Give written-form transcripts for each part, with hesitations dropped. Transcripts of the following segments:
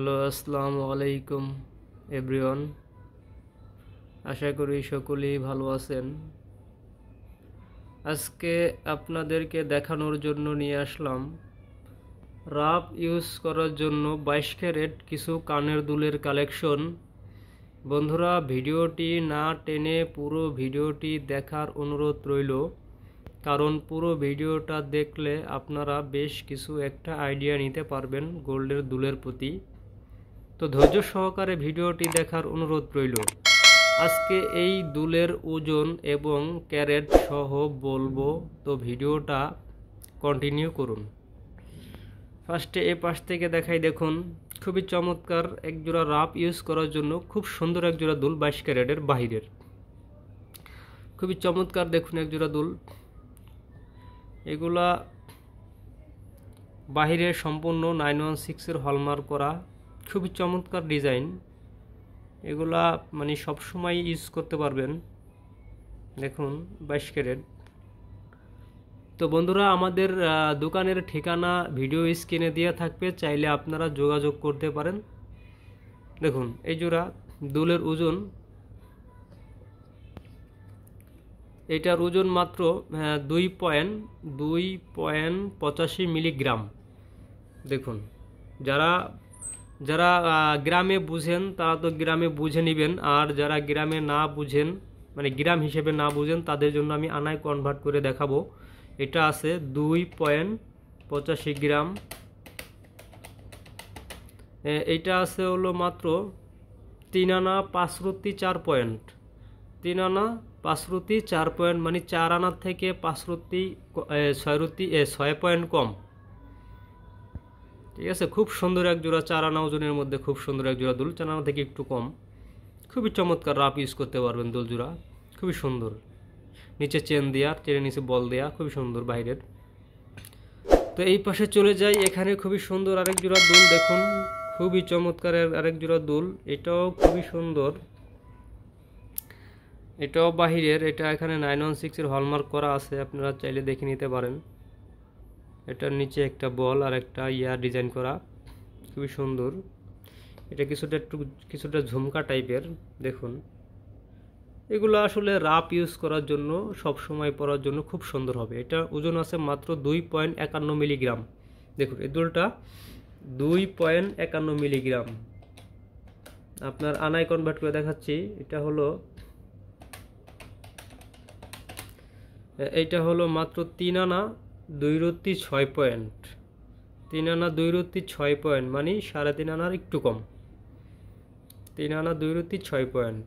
Hello, আসসালামু আলাইকুম everyone. আশা করি সকলেই ভালো আছেন। আজকে আপনাদেরকে দেখানোর জন্য নিয়ে আসলাম রাফ ইউজ করার জন্য 22 ক্যারেট কিছু কানের দুলের কালেকশন। বন্ধুরা, ভিডিওটি না টেনে পুরো ভিডিওটি দেখার অনুরোধ রইল, কারণ পুরো ভিডিওটা দেখলে আপনারা বেশ কিছু একটা আইডিয়া নিতে পারবেন গোল্ডের দুলের প্রতি। তো ধৈর্য সহকারে ভিডিওটি দেখার অনুরোধ রইল। আজকে এই দুলের ওজন এবং ক্যারেট সহ বলবো, তো ভিডিওটা কন্টিনিউ করুন। ফার্স্টে এ পাশ থেকে দেখাই। দেখুন, খুবই চমৎকার একজোড়া রাফ ইউজ করার জন্য খুব সুন্দর একজোড়া দুল 22 ক্যারেটের বাহিরের। খুবই চমৎকার, দেখুন একজোড়া দুল। এগুলা বাহিরে সম্পূর্ণ 916-এর হলমার্ক করা, খুবই চমৎকার ডিজাইন। এগুলা মানে সবসময় ইউজ করতে পারবেন। দেখুন 22 ক্যারেট। তো বন্ধুরা, আমাদের দোকানের ঠিকানা ভিডিও স্ক্রিনে দেওয়া থাকবে, চাইলে আপনারা যোগাযোগ করতে পারেন। দেখুন এই জোড়া দুলের ওজন, এটার ওজন মাত্র 2.85 মিলিগ্রাম। দেখুন, যারা যারা গ্রামে বুঝেন তারা তো গ্রামে বুঝে নেবেন, আর যারা গ্রামে না বুঝেন, মানে গ্রাম হিসেবে না বুঝেন, তাদের জন্য আমি আনায় কনভার্ট করে দেখাবো। এটা আছে 2.85 গ্রাম। এইটা আছে হলো মাত্র 3 আনা 5 রুতি 4 পয়েন্ট। 3 আনা 5 রুতি 4 পয়েন্ট, মানে 4 আনার থেকে 5 রুতি 6 পয়েন্ট কম। ঠিক আছে, খুব সুন্দর এক জোড়া 4 আনা ওজনের মধ্যে খুব সুন্দর এক জোড়া দুল, 4 আনা থেকে একটু কম। খুবই চমৎকার রাফ ইউজ করতে পারবেন দুল জোড়া, খুবই সুন্দর। নিচে চেন দেওয়া, চেনের নিচে বল দেওয়া, খুবই সুন্দর বাইরের। তো এই পাশে চলে যাই, এখানে খুবই সুন্দর আরেক জোড়া দুল। দেখুন খুবই চমৎকার আরেক জোড়া দুল, এটাও খুবই সুন্দর, এটাও বাহিরের। এটা এখানে 916-এর হলমার্ক করা আছে, আপনারা চাইলে দেখে নিতে পারেন। এটার নিচে একটা বল আর একটা ডিজাইন করা, খুবই সুন্দর। এটা কিছুটা ঝুমকা টাইপের। দেখুন, এগুলো আসলে রাফ ইউজ করার জন্য, সব সময় পরার জন্য খুব সুন্দর হবে। এটা ওজন আছে মাত্র 2.51 মিলিগ্রাম। দেখুন এই দুলটা 2.51 মিলিগ্রাম। আপনার আনায় কনভার্ট করে দেখাচ্ছি। এইটা হলো মাত্র 3 আনা 2 রুতি 6 পয়েন্ট। 3 আনা 2 রুতি 6 পয়েন্ট, মানে 3.5 আনার একটু কম। 3 আনা 2 রুতি 6 পয়েন্ট,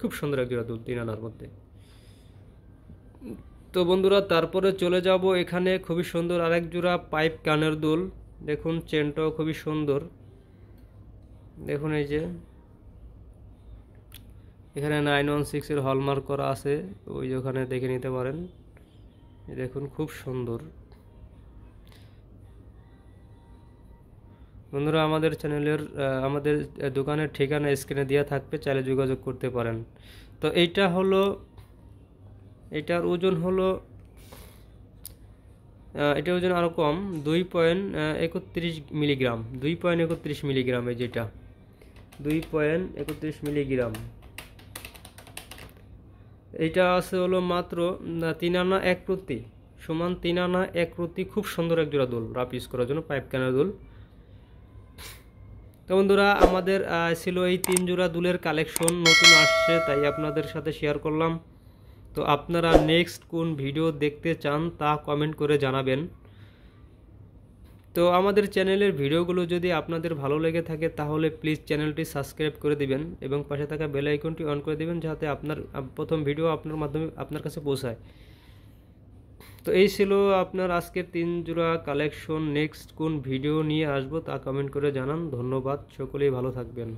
খুব সুন্দর এক জোড়া দুল 3 আনার মধ্যে। তো বন্ধুরা, তারপরে চলে যাব, এখানে খুবই সুন্দর আরেক জোড়া পাইপ কানের দুল। দেখুন চেনটাও খুবই সুন্দর। দেখুন এই যে এখানে 916-এর হলমার্ক করা আছে, ওই ওখানে দেখে নিতে পারেন। দেখুন খুব সুন্দর। বন্ধুরা, আমাদের চ্যানেলের আমাদের দোকানের ঠিকানা স্ক্রিনে দেওয়া থাকবে, চাইলে যোগাযোগ করতে পারেন। তো এইটা হলো, এটার ওজন হলো, এটার ওজন আরও কম, 2.31 মিলিগ্রাম। 2.31 মিলিগ্রাম, এই যেটা 2.31 মিলিগ্রাম। এইটা আছে হলো মাত্র 3 আনা 1 রুতি, সমান 3 আনা 1 রুতি। খুব সুন্দর এক জোড়া দুল রাফ ইউজ করার জন্য, পাইপ কানের দুল। তো বন্ধুরা, আমাদের ছিল এই 3 জোড়া দুলের কালেকশন, নতুন আসছে তাই আপনাদের সাথে শেয়ার করলাম। তো আপনারা নেক্সট কোন ভিডিও দেখতে চান তা কমেন্ট করে জানাবেন। তো আমাদের চ্যানেলের ভিডিওগুলো যদি আপনাদের ভালো লেগে থাকে তাহলে প্লিজ চ্যানেলটি সাবস্ক্রাইব করে দিবেন এবং পাশে থাকা বেল আইকনটি অন করে দিবেন, যাতে আপনার প্রথম ভিডিও আপনার কাছে পৌঁছায়। তো এই ছিল আপনার আজকের 3 জোড়া কালেকশন। নেক্সট কোন ভিডিও নিয়ে আসবো তা কমেন্ট করে জানান। ধন্যবাদ, সকলেই ভালো থাকবেন।